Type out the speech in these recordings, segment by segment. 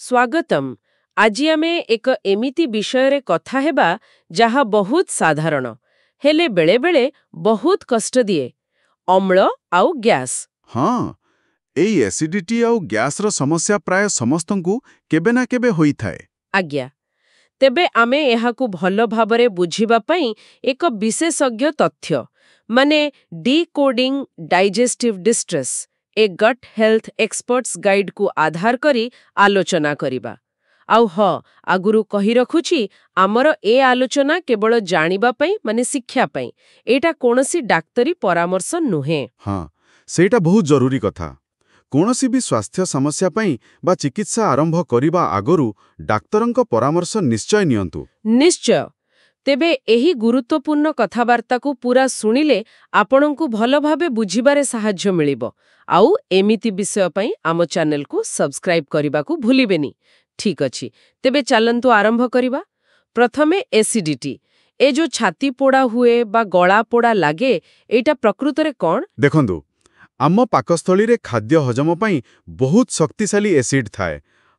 ସ୍ୱାଗତମ୍। ଆଜି ଆମେ ଏକ ଏମିତି ବିଷୟରେ କଥା ହେବା ଯାହା ବହୁତ ସାଧାରଣ, ହେଲେ ବେଳେବେଳେ ବହୁତ କଷ୍ଟ ଦିଏ। ଅମ୍ଳ ଆଉ ଗ୍ୟାସ୍। ହଁ, ଏଇ ଏସିଡିଟି ଆଉ ଗ୍ୟାସ୍ର ସମସ୍ୟା ପ୍ରାୟ ସମସ୍ତଙ୍କୁ କେବେ ନା କେବେ ହୋଇଥାଏ। ଆଜ୍ଞା। ତେବେ ଆମେ ଏହାକୁ ଭଲ ଭାବରେ ବୁଝିବା ପାଇଁ ଏକ ବିଶେଷଜ୍ଞ ତଥ୍ୟ ମାନେ ଡିକୋଡିଂ ଡାଇଜେଷ୍ଟିଭ୍ ଡିଷ୍ଟ୍ରେସ୍ ଏ ଗଟ୍ ହେଲ୍ଥ ଏକ୍ସପର୍ଟସ୍ ଗାଇଡ୍କୁ ଆଧାର କରି ଆଲୋଚନା କରିବା। ଆଉ ଆଗରୁ କହି ରଖୁଛି, ଆମର ଏ ଆଲୋଚନା କେବଳ ଜାଣିବା ପାଇଁ ମାନେ ଶିକ୍ଷା ପାଇଁ। ଏଇଟା କୌଣସି ଡାକ୍ତରୀ ପରାମର୍ଶ ନୁହେଁ। ହଁ, ସେଇଟା ବହୁତ ଜରୁରୀ କଥା। କୌଣସି ବି ସ୍ୱାସ୍ଥ୍ୟ ସମସ୍ୟା ପାଇଁ ବା ଚିକିତ୍ସା ଆରମ୍ଭ କରିବା ଆଗରୁ ଡାକ୍ତରଙ୍କ ପରାମର୍ଶ ନିଶ୍ଚୟ ନିଅନ୍ତୁ। ନିଶ୍ଚୟ। ତେବେ ଏହି ଗୁରୁତ୍ୱପୂର୍ଣ୍ଣ କଥାବାର୍ତ୍ତାକୁ ପୁରା ଶୁଣିଲେ ଆପଣଙ୍କୁ ଭଲ ଭାବେ ବୁଝିବାରେ ସାହାଯ୍ୟ ମିଳିବ। ଆଉ ଏମିତି ବିଷୟ ପାଇଁ ଆମ ଚ୍ୟାନେଲକୁ ସବସ୍କ୍ରାଇବ୍ କରିବାକୁ ଭୁଲିବେନି। ଠିକ୍ ଅଛି, ତେବେ ଚାଲନ୍ତୁ ଆରମ୍ଭ କରିବା। ପ୍ରଥମେ ଏସିଡିଟି। ଏ ଯୋଉ ଛାତି ପୋଡ଼ା ହୁଏ ବା ଗଳା ପୋଡ଼ା ଲାଗେ, ଏଇଟା ପ୍ରକୃତରେ କ'ଣ? ଦେଖନ୍ତୁ, ଆମ ପାକସ୍ଥଳୀରେ ଖାଦ୍ୟ ହଜମ ପାଇଁ ବହୁତ ଶକ୍ତିଶାଳୀ ଏସିଡ୍ ଥାଏ,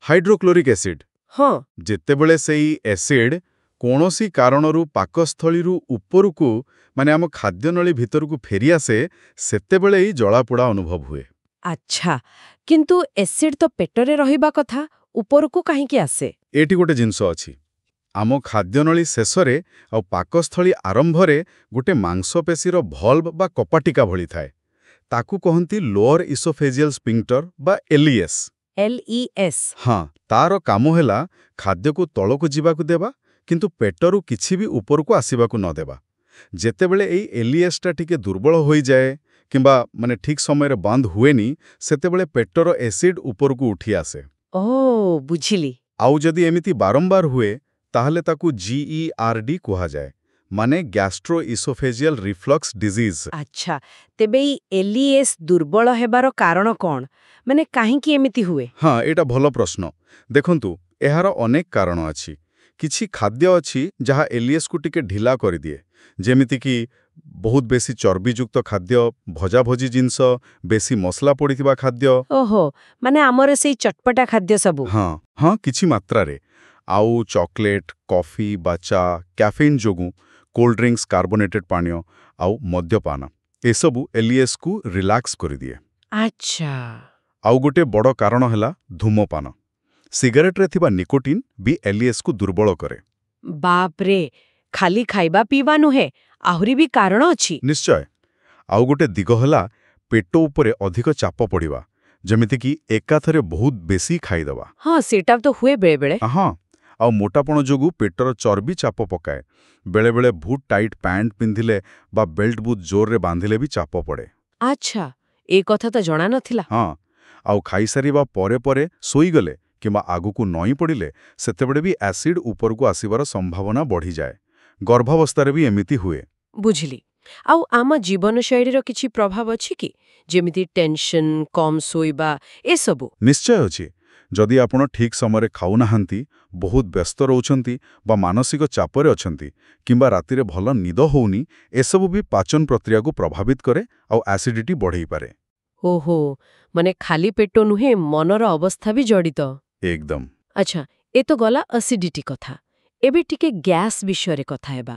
ହାଇଡ୍ରୋକ୍ଲୋରିକ୍ ଏସିଡ୍। ହଁ। ଯେତେବେଳେ ସେଇ ଏସିଡ୍ କୌଣସି କାରଣରୁ ପାକସ୍ଥଳୀରୁ ଉପରକୁ ମାନେ ଆମ ଖାଦ୍ୟନଳୀ ଭିତରକୁ ଫେରିଆସେ, ସେତେବେଳେ ଏଇ ଜଳାପୋଡ଼ା ଅନୁଭବ ହୁଏ। ଆଚ୍ଛା, କିନ୍ତୁ ଏସିଡ୍ ତ ପେଟରେ ରହିବା କଥା, ଉପରକୁ କାହିଁକି ଆସେ? ଏଠି ଗୋଟେ ଜିନିଷ ଅଛି। ଆମ ଖାଦ୍ୟନଳୀ ଶେଷରେ ଆଉ ପାକସ୍ଥଳୀ ଆରମ୍ଭରେ ଗୋଟେ ମାଂସପେଶୀର ଭଲ୍ଭ ବା କପାଟିକା ଭଳି ଥାଏ। ତାକୁ କହନ୍ତି ଲୋଅର ଇସୋଫେଜିଆଲ ସ୍ଫିଙ୍କ୍ଟର ବା ଏଲ୍ଇଏସ୍। LES। ହଁ, ତାର କାମ ହେଲା ଖାଦ୍ୟକୁ ତଳକୁ ଯିବାକୁ ଦେବା, କିନ୍ତୁ ପେଟରୁ କିଛି ବି ଉପରକୁ ଆସିବାକୁ ନ ଦେବା। ଯେତେବେଳେ ଏଇ ଏଲ୍ଇଏସ୍ଟା ଟିକେ ଦୁର୍ବଳ ହୋଇଯାଏ କିମ୍ବା ଠିକ୍ ସମୟରେ ବନ୍ଦ ହୁଏନି, ସେତେବେଳେ ପେଟର ଏସିଡ୍ ଉପରକୁ ଉଠି ଆସେ। ବୁଝିଲି। ଆଉ ଯଦି ଏମିତି ବାରମ୍ବାର ହୁଏ, ତାହେଲେ ତାକୁ GERD କୁହାଯାଏ, ମାନେ ଗ୍ୟାଷ୍ଟ୍ରୋ ଇସୋଫେଜିଆଲ ରିଫ୍ଲକ୍ସ ଡିଜିଜ୍। ଆଚ୍ଛା, ତେବେ ଏଇ LES ଦୁର୍ବଳ ହେବାର କାରଣ କ'ଣ? ମାନେ କାହିଁକି ଏମିତି ହୁଏ? ହଁ, ଏଇଟା ଭଲ ପ୍ରଶ୍ନ। ଦେଖନ୍ତୁ, ଏହାର ଅନେକ କାରଣ ଅଛି। କିଛି ଖାଦ୍ୟ ଅଛି ଯାହା ଏଲ୍ଇଏସ୍କୁ ଟିକେ ଢିଲା କରିଦିଏ, ଯେମିତିକି ବହୁତ ବେଶୀ ଚର୍ବିଯୁକ୍ତ ଖାଦ୍ୟ, ଭଜାଭଜି ଜିନିଷ, ବେଶୀ ମସଲା ପଡ଼ିଥିବା ଖାଦ୍ୟ। ମାନେ ଆମର ସେଇ ଚଟପଟା ଖାଦ୍ୟ ସବୁ। ହଁ, କିଛି ମାତ୍ରାରେ। ଆଉ ଚକୋଲେଟ୍, କଫି ବା ଚା, କ୍ୟାଫେଇନ୍ ଯୋଗୁଁ, କୋଲ୍ଡ ଡ୍ରିଙ୍କ୍ସ, କାର୍ବୋନେଟେଡ୍ ପାନୀୟ ଆଉ ମଦ୍ୟପାନ ଏସବୁ ଏଲ୍ଇଏସ୍କୁ ରିଲାକ୍ସ କରିଦିଏ। ଆଚ୍ଛା। ଆଉ ଗୋଟେ ବଡ଼ କାରଣ ହେଲା ଧୂମପାନ। ସିଗାରେଟରେ ଥିବା ନିକୋଟିନ୍ ବି ଏଲ୍ଇଏସ୍କୁ ଦୁର୍ବଳ କରେ। ବାପରେ, ଖାଲି ଖାଇବା ପିଇବା ନୁହେଁ, ଆହୁରି ବି କାରଣ ଅଛି। ନିଶ୍ଚୟ। ଆଉ ଗୋଟେ ଦିଗ ହେଲା ପେଟ ଉପରେ ଅଧିକ ଚାପ ପଡ଼ିବା, ଯେମିତିକି ଏକାଥରେ ବହୁତ ବେଶୀ ଖାଇଦେବା। ହଁ, ସେଇଟା ତ ହୁଏ ବେଳେବେଳେ। ହଁ, ଆଉ ମୋଟାପଣ ଯୋଗୁଁ ପେଟର ଚର୍ବି ଚାପ ପକାଏ। ବେଳେବେଳେ ବହୁତ ଟାଇଟ୍ ପ୍ୟାଣ୍ଟ ପିନ୍ଧିଲେ ବା ବେଲ୍ଟ ବହୁତ ଜୋରରେ ବାନ୍ଧିଲେ ବି ଚାପ ପଡ଼େ। ଆଚ୍ଛା, ଏ କଥା ତ ଜଣା ନଥିଲା। ହଁ, ଆଉ ଖାଇସାରିବା ପରେ ପରେ ଶୋଇଗଲେ କିମ୍ବା ଆଗକୁ ନଇଁ ପଡ଼ିଲେ ସେତେବେଳେ ବି ଏସିଡ୍ ଉପରକୁ ଆସିବାର ସମ୍ଭାବନା ବଢ଼ିଯାଏ। ଗର୍ଭାବସ୍ଥାରେ ବି ଏମିତି ହୁଏ। ବୁଝିଲି। ଆଉ ଆମ ଜୀବନଶୈଳୀର କିଛି ପ୍ରଭାବ ଅଛି କି? ଯେମିତି ଟେନସନ୍, କମ୍ ଶୋଇବା, ଏସବୁ? ନିଶ୍ଚୟ ଅଛି। ଯଦି ଆପଣ ଠିକ୍ ସମୟରେ ଖାଉନାହାନ୍ତି, ବହୁତ ବ୍ୟସ୍ତ ରହୁଛନ୍ତି ବା ମାନସିକ ଚାପରେ ଅଛନ୍ତି କିମ୍ବା ରାତିରେ ଭଲ ନିଦ ହେଉନି, ଏସବୁ ବି ପାଚନ ପ୍ରକ୍ରିୟାକୁ ପ୍ରଭାବିତ କରେ ଆଉ ଏସିଡିଟି ବଢ଼େଇପାରେ। ମାନେ ଖାଲି ପେଟ ନୁହେଁ, ମନର ଅବସ୍ଥା ବି ଜଡ଼ିତ। ଏକଦମ। ଆଚ୍ଛା, ଏ ତ ଗଲା ଏସିଡିଟି କଥା। ଏବେ ଟିକେ ଗ୍ୟାସ୍ ବିଷୟରେ କଥା ହେବା।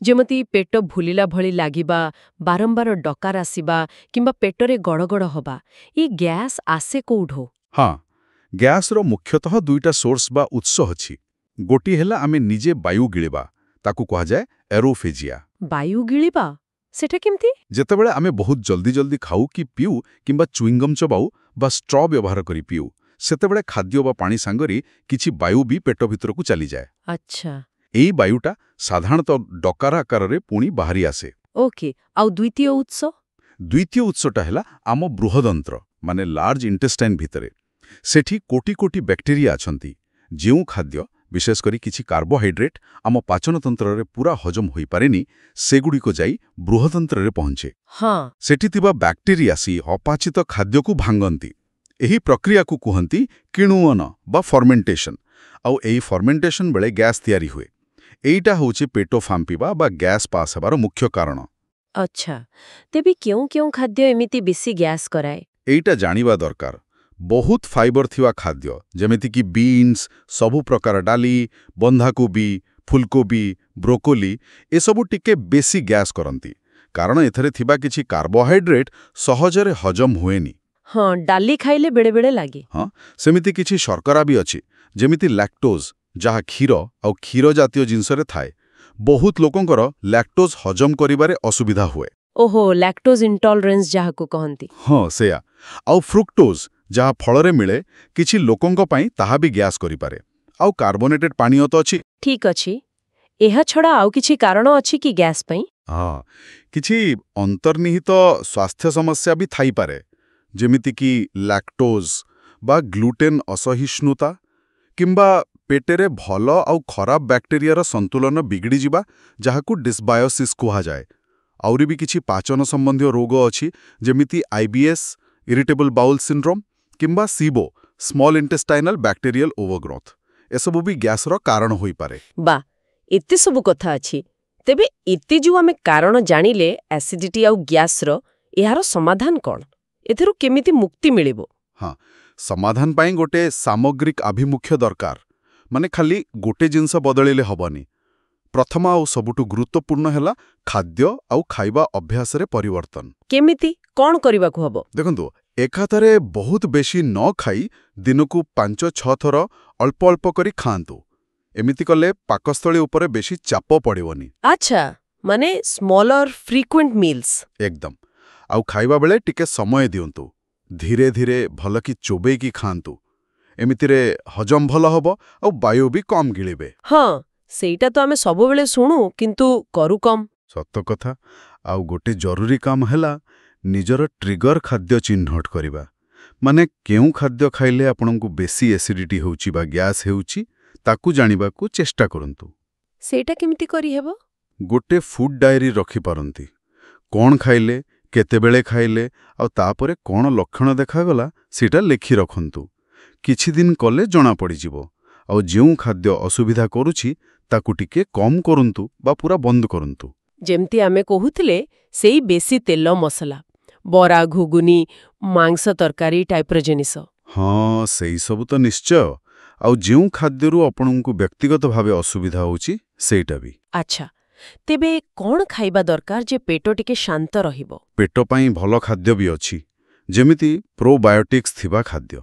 ଯେମିତି ପେଟ ଭୁଲିଲା ଭଳି ଲାଗିବା, ବାରମ୍ବାର ଡକାର ଆସିବା କିମ୍ବା ପେଟରେ ଗଡ଼ଗଡ଼ ହବା, ଏ ଗ୍ୟାସ୍ ଆସେ କୋଉଠୁ? ହଁ, ଗ୍ୟାସ୍ର ମୁଖ୍ୟତଃ ଦୁଇଟା ସୋର୍ସ ବା ଉତ୍ସ ଅଛି। ଗୋଟିଏ ହେଲା ଆମେ ନିଜେ ବାୟୁ ଗିଳିବା, ତାକୁ କୁହାଯାଏ ଏରୋଫେଜିଆ। ବାୟୁ ଗିଳିବା? ସେଟା କେମିତି? ଯେତେବେଳେ ଆମେ ବହୁତ ଜଲ୍ଦି ଖାଉ କି ପିଉ କିମ୍ବା ଚୁଇଙ୍ଗମ୍ ଚବାଉ ବା ଷ୍ଟ୍ର ବ୍ୟବହାର କରି ପିଉ, ସେତେବେଳେ ଖାଦ୍ୟ ବା ପାଣି ସାଙ୍ଗରେ କିଛି ବାୟୁ ବି ପେଟ ଭିତରକୁ ଚାଲିଯାଏ। ଆଚ୍ଛା। ଏଇ ବାୟୁଟା ସାଧାରଣତଃ ଡକାର ଆକାରରେ ପୁଣି ବାହାରି ଆସେ। ଓକେ, ଆଉ ଦ୍ୱିତୀୟ ଉତ୍ସ? ଦ୍ୱିତୀୟ ଉତ୍ସଟା ହେଲା ଆମ ବୃହଦନ୍ତ୍ର ମାନେ ଲାର୍ଜ ଇଣ୍ଟେଷ୍ଟାଇନ୍ ଭିତରେ। ସେଠି କୋଟି କୋଟି ବ୍ୟାକ୍ଟେରିଆ ଅଛନ୍ତି। ଯେଉଁ ଖାଦ୍ୟ, ବିଶେଷ କରି କିଛି କାର୍ବୋହାଇଡ୍ରେଟ୍ ଆମ ପାଚନତନ୍ତ୍ରରେ ପୁରା ହଜମ ହୋଇପାରେନି, ସେଗୁଡ଼ିକ ଯାଇ ବୃହଦନ୍ତ୍ରରେ ପହଞ୍ଚେ। ହଁ। ସେଠି ଥିବା ବ୍ୟାକ୍ଟେରିଆ ଆସି ଅପାଚିତ ଖାଦ୍ୟକୁ ଭାଙ୍ଗନ୍ତି। ଏହି ପ୍ରକ୍ରିୟାକୁ କୁହନ୍ତି କିଣ୍ୱନ ବା ଫର୍ମେଣ୍ଟେସନ୍। ଆଉ ଏହି ଫର୍ମେଣ୍ଟେସନ୍ ବେଳେ ଗ୍ୟାସ୍ ତିଆରି ହୁଏ। ଏଇଟା ହେଉଛି ପେଟ ଫାମ୍ପିବା ବା ଗ୍ୟାସ୍ ପାସ୍ ହେବାର ମୁଖ୍ୟ କାରଣ। ଆଚ୍ଛା, ତେବେ କେଉଁ କେଉଁ ଖାଦ୍ୟ ଏମିତି ବେଶୀ ଗ୍ୟାସ୍ କରାଏ? ଏଇଟା ଜାଣିବା ଦରକାର। ବହୁତ ଫାଇବର ଥିବା ଖାଦ୍ୟ ଯେମିତିକି ବିନ୍ସ, ସବୁ ପ୍ରକାର ଡାଲି, ବନ୍ଧାକୋବି, ଫୁଲକୋବି, ବ୍ରୋକୋଲି ଏସବୁ ଟିକେ ବେଶୀ ଗ୍ୟାସ୍ କରନ୍ତି କାରଣ ଏଥିରେ ଥିବା କିଛି କାର୍ବୋହାଇଡ୍ରେଟ୍ ସହଜରେ ହଜମ ହୁଏନି। ହଁ, ଡାଲି ଖାଇଲେ ବେଳେବେଳେ ଲାଗେ। ହଁ, ସେମିତି କିଛି ଶର୍କରା ବି ଅଛି ଯେମିତି ଲାକ୍ଟୋଜ୍, ଯାହା କ୍ଷୀର ଆଉ କ୍ଷୀର ଜାତୀୟ ଜିନିଷରେ ଥାଏ। ବହୁତ ଲୋକଙ୍କର ଲାକ୍ଟୋଜ୍ ହଜମ କରିବାରେ ଅସୁବିଧା ହୁଏ। ଓହୋ, ଲାକ୍ଟୋଜ୍ ଇଣ୍ଟଲରେନ୍ସ ଯାହାକୁ କହନ୍ତି। ହଁ, ସେଇଆ। ଆଉ ଫ୍ରୁକ୍ଟୋଜ୍, ଯାହା ଫଳରେ ମିଳେ, କିଛି ଲୋକଙ୍କ ପାଇଁ ତାହା ବି ଗ୍ୟାସ୍ କରିପାରେ। ଆଉ କାର୍ବୋନେଟେଡ୍ ପାନୀୟ ତ ଅଛି। ଠିକ୍ ଅଛି। ଏହା ଛଡ଼ା ଆଉ କିଛି କାରଣ ଅଛି କି ଗ୍ୟାସ୍ ପାଇଁ? ହଁ, କିଛି ଅନ୍ତର୍ନିହିତ ସ୍ୱାସ୍ଥ୍ୟ ସମସ୍ୟା ବି ଥାଇପାରେ ଯେମିତିକି ଲାକ୍ଟୋଜ୍ ବା ଗ୍ଲୁଟେନ୍ ଅସହିଷ୍ଣୁତା କିମ୍ବା ପେଟରେ ଭଲ ଆଉ ଖରାପ ବ୍ୟାକ୍ଟେରିଆର ସନ୍ତୁଳନ ବିଗିଡ଼ିଯିବା, ଯାହାକୁ ଡିସବାୟୋସିସ୍ କୁହାଯାଏ। ଆହୁରି ବି କିଛି ପାଚନ ସମ୍ବନ୍ଧୀୟ ରୋଗ ଅଛି ଯେମିତି IBS, ଇରିଟେବଲ୍ ବାଉଲ୍ ସିଣ୍ଡ୍ରୋମ୍ କିମ୍ବା SIBO, ସ୍ମଲ୍ ଇଣ୍ଟେଷ୍ଟାଇନାଲ୍ ବ୍ୟାକ୍ଟେରିଆଲ୍ ଓଭରଗ୍ରୋଥ୍। ଏସବୁ ବି ଗ୍ୟାସ୍ର କାରଣ ହୋଇପାରେ। ବା, ଏତେ ସବୁ କଥା ଅଛି। ତେବେ ଏତେ ଯୋଉ ଆମେ କାରଣ ଜାଣିଲେ ଏସିଡିଟି ଆଉ ଗ୍ୟାସ୍ର, ଏହାର ସମାଧାନ କ'ଣ? ଏଥିରୁ କେମିତି ମୁକ୍ତି ମିଳିବ? ହଁ, ସମାଧାନ ପାଇଁ ଗୋଟେ ସାମଗ୍ରିକ ଆଭିମୁଖ୍ୟ ଦରକାର। ମାନେ ଖାଲି ଗୋଟେ ଜିନିଷ ବଦଳିଲେ ହବନି। ପ୍ରଥମ ଆଉ ସବୁଠୁ ଗୁରୁତ୍ୱପୂର୍ଣ୍ଣ ହେଲା ଖାଦ୍ୟ ଆଉ ଖାଇବା ଅଭ୍ୟାସରେ ପରିବର୍ତ୍ତନ। କେମିତି? କ'ଣ କରିବାକୁ ହବ? ଦେଖନ୍ତୁ, ଏକାଥରେ ବହୁତ ବେଶୀ ନ ଖାଇ ଦିନକୁ 5-6 ଥର ଅଳ୍ପ ଅଳ୍ପ କରି ଖାଆନ୍ତୁ। ଏମିତି କଲେ ପାକସ୍ଥଳୀ ଉପରେ ବେଶୀ ଚାପ ପଡ଼ିବନି। ଆଚ୍ଛା, ମାନେ ସ୍ମଲର ଫ୍ରିକ୍ୱେଣ୍ଟ ମିଲ୍ସ। ଏକଦମ। ଆଉ ଖାଇବା ବେଳେ ଟିକେ ସମୟ ଦିଅନ୍ତୁ। ଧୀରେ ଧୀରେ ଭଲକି ଚୋବେଇକି ଖାଆନ୍ତୁ। ଏମିତିରେ ହଜମ ଭଲ ହବ ଆଉ ବାୟୁ ବି କମ୍ ଗିଳିବେ। ହଁ, ସେଇଟା ତ ଆମେ ସବୁବେଳେ ଶୁଣୁ, କିନ୍ତୁ କରୁ କମ୍। ସତ କଥା। ଆଉ ଗୋଟେ ଜରୁରୀ କାମ ହେଲା ନିଜର ଟ୍ରିଗର ଖାଦ୍ୟ ଚିହ୍ନଟ କରିବା। ମାନେ କେଉଁ ଖାଦ୍ୟ ଖାଇଲେ ଆପଣଙ୍କୁ ବେଶୀ ଏସିଡିଟି ହେଉଛି ବା ଗ୍ୟାସ୍ ହେଉଛି, ତାକୁ ଜାଣିବାକୁ ଚେଷ୍ଟା କରନ୍ତୁ। ସେଇଟା କେମିତି କରିହେବ? ଗୋଟେ ଫୁଡ୍ ଡାଏରୀ ରଖିପାରନ୍ତି। କ'ଣ ଖାଇଲେ, କେତେବେଳେ ଖାଇଲେ ଆଉ ତାପରେ କ'ଣ ଲକ୍ଷଣ ଦେଖାଗଲା ସେଇଟା ଲେଖି ରଖନ୍ତୁ। କିଛି ଦିନ କଲେ ଜଣାପଡ଼ିଯିବ। ଆଉ ଯେଉଁ ଖାଦ୍ୟ ଅସୁବିଧା କରୁଛି ତାକୁ ଟିକେ କମ୍ କରନ୍ତୁ ବା ପୁରା ବନ୍ଦ କରନ୍ତୁ। ଯେମିତି ଆମେ କହୁଥିଲେ, ସେଇ ବେଶୀ ତେଲ ମସଲା, ବରା, ଘୁଗୁନି, ମାଂସ ତରକାରୀ ଟାଇପ୍ର ଜିନିଷ। ହଁ, ସେଇ ସବୁ ତ ନିଶ୍ଚୟ। ଆଉ ଯେଉଁ ଖାଦ୍ୟରୁ ଆପଣଙ୍କୁ ବ୍ୟକ୍ତିଗତ ଭାବେ ଅସୁବିଧା ହେଉଛି ସେଇଟା ବି। ଆଚ୍ଛା, ତେବେ କ'ଣ ଖାଇବା ଦରକାର ଯେ ପେଟ ଟିକେ ଶାନ୍ତ ରହିବ? ପେଟ ପାଇଁ ଭଲ ଖାଦ୍ୟ ବି ଅଛି, ଯେମିତି ପ୍ରୋବାୟୋଟିକ୍ସ ଥିବା ଖାଦ୍ୟ।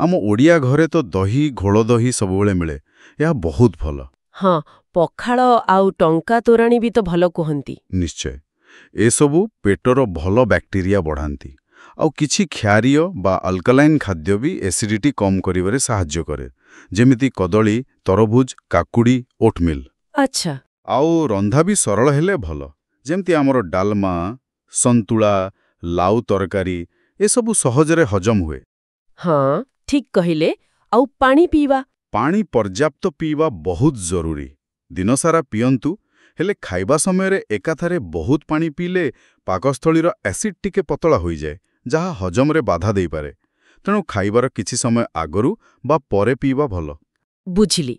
ଆମ ଓଡ଼ିଆ ଘରେ ତ ଦହି, ଘୋଳ ଦହି ସବୁବେଳେ ମିଳେ। ଏହା ବହୁତ ଭଲ। ହଁ, ପଖାଳ ଆଉ ଟଙ୍କା ତୋରାଣି ବି ତ ଭଲ କୁହନ୍ତି। ନିଶ୍ଚୟ। ଏସବୁ ପେଟର ଭଲ ବ୍ୟାକ୍ଟେରିଆ ବଢ଼ାନ୍ତି। ଆଉ କିଛି କ୍ଷାରୀୟ ବା ଆଲ୍କାଲାଇନ୍ ଖାଦ୍ୟ ବି ଏସିଡିଟି କମ୍ କରିବାରେ ସାହାଯ୍ୟ କରେ, ଯେମିତି କଦଳୀ, ତରଭୁଜ, କାକୁଡ଼ି, ଓଟମିଲ୍। ଆଚ୍ଛା। ଆଉ ରନ୍ଧା ବି ସରଳ ହେଲେ ଭଲ, ଯେମିତି ଆମର ଡାଲମା, ସନ୍ତୁଳା, ଲାଉ ତରକାରୀ ଏସବୁ ସହଜରେ ହଜମ ହୁଏ। ହଁ, ଠିକ୍ କହିଲେ। ଆଉ ପାଣି ପିଇବା? ପାଣି ପର୍ଯ୍ୟାପ୍ତ ପିଇବା ବହୁତ ଜରୁରୀ। ଦିନସାରା ପିଅନ୍ତୁ, ହେଲେ ଖାଇବା ସମୟରେ ଏକାଥରେ ବହୁତ ପାଣି ପିଇଲେ ପାକସ୍ଥଳୀର ଏସିଡ୍ ଟିକେ ପତଳା ହୋଇଯାଏ, ଯାହା ହଜମରେ ବାଧା ଦେଇପାରେ। ତେଣୁ ଖାଇବାର କିଛି ସମୟ ଆଗରୁ ବା ପରେ ପିଇବା ଭଲ। ବୁଝିଲି।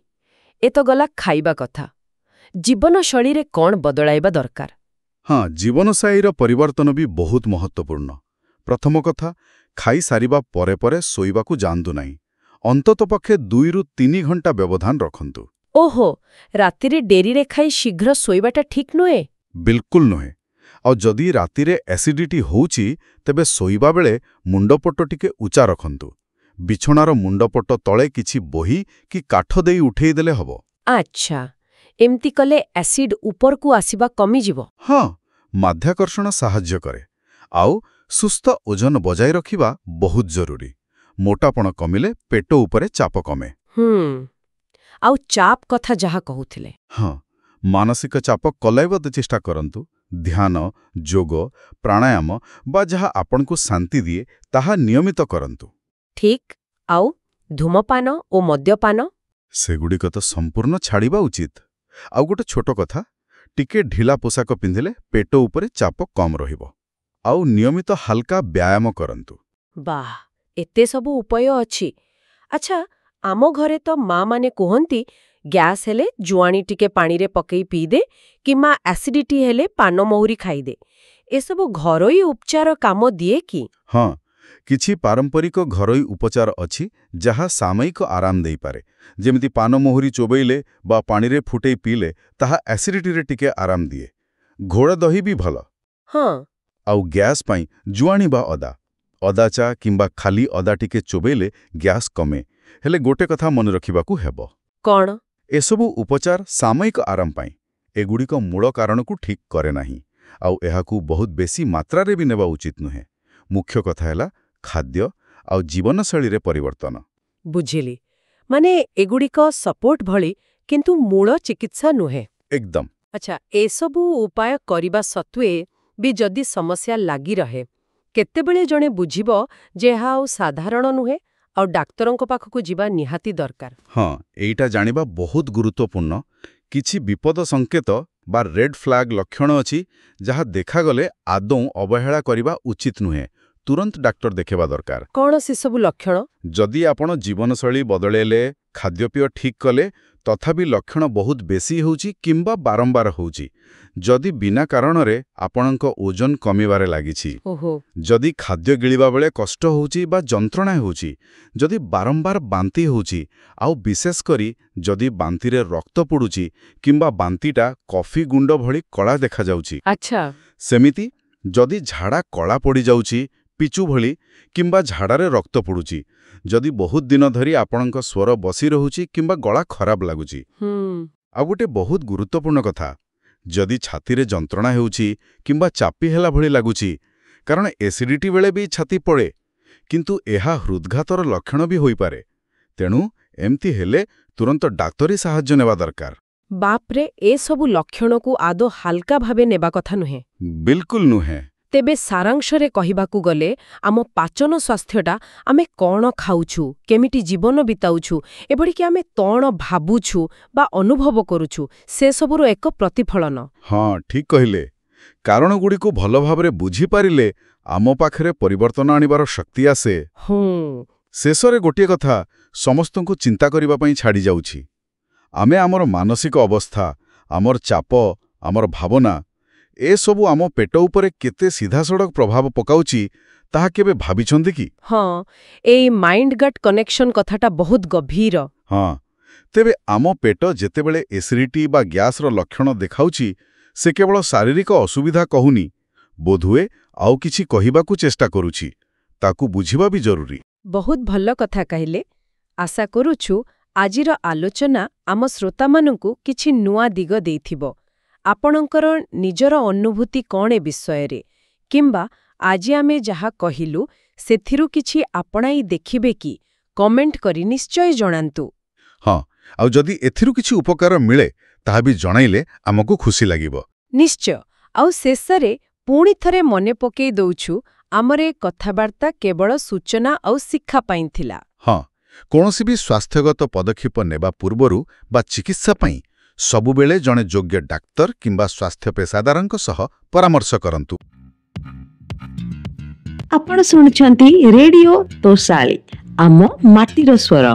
ଏ ତ ଗଲା ଖାଇବା କଥା। ଜୀବନଶୈଳୀରେ କ'ଣ ବଦଳାଇବା ଦରକାର? ହଁ, ଜୀବନଶୈଳୀର ପରିବର୍ତ୍ତନ ବି ବହୁତ ମହତ୍ତ୍ୱପୂର୍ଣ୍ଣ। ପ୍ରଥମ କଥା, ଖାଇସାରିବା ପରେ ପରେ ଶୋଇବାକୁ ଯାଆନ୍ତୁ ନାହିଁ। ଅନ୍ତତଃପକ୍ଷେ 2-3 ଘଣ୍ଟା ବ୍ୟବଧାନ ରଖନ୍ତୁ। ଓହୋ, ରାତିରେ ଡେରିରେ ଖାଇ ଶୀଘ୍ର ଶୋଇବାଟା ଠିକ୍ ନୁହେଁ? ବିଲକୁଲ ନୁହେଁ। ଆଉ ଯଦି ରାତିରେ ଏସିଡିଟି ହେଉଛି, ତେବେ ଶୋଇବା ବେଳେ ମୁଣ୍ଡପଟ ଟିକେ ଉଚ୍ଚା ରଖନ୍ତୁ। ବିଛଣାର ମୁଣ୍ଡପଟ ତଳେ କିଛି ବହି କି କାଠ ଦେଇ ଉଠେଇ ଦେଲେ ହବ। ଆଚ୍ଛା, ଏମିତି କଲେ ଏସିଡ୍ ଉପରକୁ ଆସିବା କମିଯିବ? ହଁ, ମାଧ୍ୟାକର୍ଷଣ ସାହାଯ୍ୟ କରେ। ଆଉ ସୁସ୍ଥ ଓଜନ ବଜାୟ ରଖିବା ବହୁତ ଜରୁରୀ। ମୋଟାପଣ କମିଲେ ପେଟ ଉପରେ ଚାପ କମେ। ଆଉ ଚାପ୍ କଥା ଯାହା କହୁଥିଲେ। ହଁ, ମାନସିକ ଚାପ କଲାଇବାକୁ ଚେଷ୍ଟା କରନ୍ତୁ। ଧ୍ୟାନ, ଯୋଗ, ପ୍ରାଣାୟାମ ବା ଯାହା ଆପଣଙ୍କୁ ଶାନ୍ତି ଦିଏ ତାହା ନିୟମିତ କରନ୍ତୁ। ଠିକ୍। ଆଉ ଧୂମପାନ ଓ ମଦ୍ୟପାନ? ସେଗୁଡ଼ିକ ତ ସମ୍ପୂର୍ଣ୍ଣ ଛାଡ଼ିବା ଉଚିତ। ଆଉ ଗୋଟେ ଛୋଟ କଥା, ଟିକେ ଢିଲା ପୋଷାକ ପିନ୍ଧିଲେ ପେଟ ଉପରେ ଚାପ କମ୍ ରହିବ। ଆଉ ନିୟମିତ ହାଲକା ବ୍ୟାୟାମ କରନ୍ତୁ। ବାଃ, ଏତେ ସବୁ ଉପାୟ ଅଛି। ଆଚ୍ଛା, ଆମ ଘରେ ତ ମା'ମାନେ କୁହନ୍ତି ଗ୍ୟାସ୍ ହେଲେ ଜୁଆଣି ଟିକେ ପାଣିରେ ପକେଇ ପିଇଦେ କିମ୍ବା ଏସିଡିଟି ହେଲେ ପାନମହୁରି ଖାଇଦେ। ଏସବୁ ଘରୋଇ ଉପଚାର କାମ ଦିଏ କି? ହଁ, କିଛି ପାରମ୍ପରିକ ଘରୋଇ ଉପଚାର ଅଛି ଯାହା ସାମୟିକ ଆରାମ ଦେଇପାରେ। ଯେମିତି ପାନମହୁରି ଚୋବେଇଲେ ବା ପାଣିରେ ଫୁଟେଇ ପିଇଲେ ତାହା ଏସିଡିଟିରେ ଟିକେ ଆରାମ ଦିଏ। ଘୋଳ ଦହି ବି ଭଲ। ହଁ। ଆଉ ଗ୍ୟାସ୍ ପାଇଁ ଜୁଆଣି ବା ଅଦା। ଅଦା ଚା କିମ୍ବା ଖାଲି ଅଦା ଟିକେ ଚୋବେଇଲେ ଗ୍ୟାସ୍ କମେ। ହେଲେ ଗୋଟେ କଥା ମନେ ରଖିବାକୁ ହେବ। କ'ଣ? ଏସବୁ ଉପଚାର ସାମୟିକ ଆରାମ ପାଇଁ। ଏଗୁଡ଼ିକ ମୂଳ କାରଣକୁ ଠିକ୍ କରେ ନାହିଁ। ଆଉ ଏହାକୁ ବହୁତ ବେଶୀ ମାତ୍ରାରେ ବି ନେବା ଉଚିତ ନୁହେଁ। ମୁଖ୍ୟ କଥା ହେଲା ଖାଦ୍ୟ ଆଉ ଜୀବନଶୈଳୀରେ ପରିବର୍ତ୍ତନ। ବୁଝିଲି। ମାନେ ଏଗୁଡ଼ିକ ସପୋର୍ଟ ଭଳି କିନ୍ତୁ ମୂଳ ଚିକିତ୍ସା ନୁହେଁ। ଏକଦମ। ଆଚ୍ଛା, ଏସବୁ ଉପାୟ କରିବା ସତ୍ତ୍ୱେ ବି ଯଦି ସମସ୍ୟା ଲାଗି ରହେ, କେତେବେଳେ ଜଣେ ବୁଝିବ ଯେ ଏହା ଆଉ ସାଧାରଣ ନୁହେଁ ଆଉ ଡାକ୍ତରଙ୍କ ପାଖକୁ ଯିବା ନିହାତି ଦରକାର? ହଁ, ଏଇଟା ଜାଣିବା ବହୁତ ଗୁରୁତ୍ୱପୂର୍ଣ୍ଣ। କିଛି ବିପଦ ସଂକେତ ବା ରେଡ୍ ଫ୍ଲାଗ ଲକ୍ଷଣ ଅଛି ଯାହା ଦେଖାଗଲେ ଆଦୌ ଅବହେଳା କରିବା ଉଚିତ ନୁହେଁ। ତୁରନ୍ତ ଡାକ୍ତର ଦେଖେଇବା ଦରକାର। କ'ଣ ସେସବୁ ଲକ୍ଷଣ? ଯଦି ଆପଣ ଜୀବନଶୈଳୀ ବଦଳେଇଲେ, ଖାଦ୍ୟପେୟ ଠିକ୍ କଲେ, ତଥାପି ଲକ୍ଷଣ ବହୁତ ବେଶୀ ହେଉଛି କିମ୍ବା ବାରମ୍ବାର ହେଉଛି, ଯଦି ବିନା କାରଣରେ ଆପଣଙ୍କ ଓଜନ କମିବାରେ ଲାଗିଛି, ଓହୋ। ଯଦି ଖାଦ୍ୟ ଗିଳିବା ବେଳେ କଷ୍ଟ ହେଉଛି ବା ଯନ୍ତ୍ରଣା ହେଉଛି, ଯଦି ବାରମ୍ବାର ବାନ୍ତି ହେଉଛି, ଆଉ ବିଶେଷ କରି ଯଦି ବାନ୍ତିରେ ରକ୍ତ ପଡ଼ୁଛି କିମ୍ବା ବାନ୍ତିଟା କଫି ଗୁଣ୍ଡ ଭଳି କଳା ଦେଖାଯାଉଛି, ଆଚ୍ଛା। ସେମିତି ଯଦି ଝାଡ଼ା କଳା ପଡ଼ିଯାଉଛି ପିଚୁ ଭଳି କିମ୍ବା ଝାଡ଼ାରେ ରକ୍ତ ପଡ଼ୁଛି, ଯଦି ବହୁତ ଦିନ ଧରି ଆପଣଙ୍କ ସ୍ୱର ବସି ରହୁଛି କିମ୍ବା ଗଳା ଖରାପ ଲାଗୁଛି। ଆଉ ଗୋଟେ ବହୁତ ଗୁରୁତ୍ୱପୂର୍ଣ୍ଣ କଥା, ଯଦି ଛାତିରେ ଯନ୍ତ୍ରଣା ହେଉଛି କିମ୍ବା ଚାପି ହେଲା ଭଳି ଲାଗୁଛି, କାରଣ ଏସିଡିଟି ବେଳେ ବି ଛାତି ପଡ଼େ, କିନ୍ତୁ ଏହା ହୃଦ୍ଘାତର ଲକ୍ଷଣ ବି ହୋଇପାରେ। ତେଣୁ ଏମିତି ହେଲେ ତୁରନ୍ତ ଡାକ୍ତରୀ ସାହାଯ୍ୟ ନେବା ଦରକାର। ବାପରେ, ଏସବୁ ଲକ୍ଷଣକୁ ଆଦୌ ହାଲକା ଭାବେ ନେବା କଥା ନୁହେଁ। ବିଲକୁଲ ନୁହେଁ। ତେବେ ସାରାଂଶରେ କହିବାକୁ ଗଲେ ଆମ ପାଚନ ସ୍ୱାସ୍ଥ୍ୟଟା ଆମେ କ'ଣ ଖାଉଛୁ, କେମିତି ଜୀବନ ବିତାଉଛୁ, ଏଭଳିକି ଆମେ କ'ଣ ଭାବୁଛୁ ବା ଅନୁଭବ କରୁଛୁ, ସେସବୁର ଏକ ପ୍ରତିଫଳନ। ହଁ, ଠିକ୍ କହିଲେ। କାରଣଗୁଡ଼ିକୁ ଭଲ ଭାବରେ ବୁଝିପାରିଲେ ଆମ ପାଖରେ ପରିବର୍ତ୍ତନ ଆଣିବାର ଶକ୍ତି ଆସେ। ଶେଷରେ ଗୋଟିଏ କଥା ସମସ୍ତଙ୍କୁ ଚିନ୍ତା କରିବା ପାଇଁ ଛାଡ଼ିଯାଉଛି। ଆମେ ଆମର ମାନସିକ ଅବସ୍ଥା, ଆମର ଚାପ, ଆମର ଭାବନା, ଏସବୁ ଆମ ପେଟ ଉପରେ କେତେ ସିଧାସଳଖ ପ୍ରଭାବ ପକାଉଛି ତାହା କେବେ ଭାବିଛନ୍ତି କି? ହଁ, ଏଇ ମାଇଣ୍ଡ ଗଟ୍ କନେକ୍ସନ କଥାଟା ବହୁତ ଗଭୀର। ହଁ, ତେବେ ଆମ ପେଟ ଯେତେବେଳେ ଏସିଡିଟି ବା ଗ୍ୟାସ୍ର ଲକ୍ଷଣ ଦେଖାଉଛି, ସେ କେବଳ ଶାରୀରିକ ଅସୁବିଧା କହୁନି, ବୋଧହୁଏ ଆଉ କିଛି କହିବାକୁ ଚେଷ୍ଟା କରୁଛି। ତାକୁ ବୁଝିବା ବି ଜରୁରୀ। ବହୁତ ଭଲ କଥା କହିଲେ। ଆଶା କରୁଛୁ ଆଜିର ଆଲୋଚନା ଆମ ଶ୍ରୋତାମାନଙ୍କୁ କିଛି ନୂଆ ଦିଗ ଦେଇଥିବ। ଆପଣଙ୍କର ନିଜର ଅନୁଭୂତି କ'ଣ ଏ ବିଷୟରେ, କିମ୍ବା ଆଜି ଆମେ ଯାହା କହିଲୁ ସେଥିରୁ କିଛି ଆପଣାଇ ଦେଖିବେ କି, କମେଣ୍ଟ କରି ନିଶ୍ଚୟ ଜଣାନ୍ତୁ। ହଁ, ଆଉ ଯଦି ଏଥିରୁ କିଛି ଉପକାର ମିଳେ ତାହା ବି ଜଣାଇଲେ ଆମକୁ ଖୁସି ଲାଗିବ। ନିଶ୍ଚୟ। ଆଉ ଶେଷରେ ପୁଣି ଥରେ ମନେ ପକେଇ ଦଉଛୁ, ଆମର ଏ କଥାବାର୍ତ୍ତା କେବଳ ସୂଚନା ଆଉ ଶିକ୍ଷା ପାଇଁ ଥିଲା। ହଁ, କୌଣସି ବି ସ୍ୱାସ୍ଥ୍ୟଗତ ପଦକ୍ଷେପ ନେବା ପୂର୍ବରୁ ବା ଚିକିତ୍ସା ପାଇଁ ସବୁବେଳେ ଜଣେ ଯୋଗ୍ୟ ଡାକ୍ତର କିମ୍ବା ସ୍ୱାସ୍ଥ୍ୟ ପେସାଦାରଙ୍କ ସହ ପରାମର୍ଶ କରନ୍ତୁ। ଆପଣ ଶୁଣୁଛନ୍ତି ରେଡିଓ ତୋଷାଳୀ, ଆମ ମାଟିର ସ୍ୱର।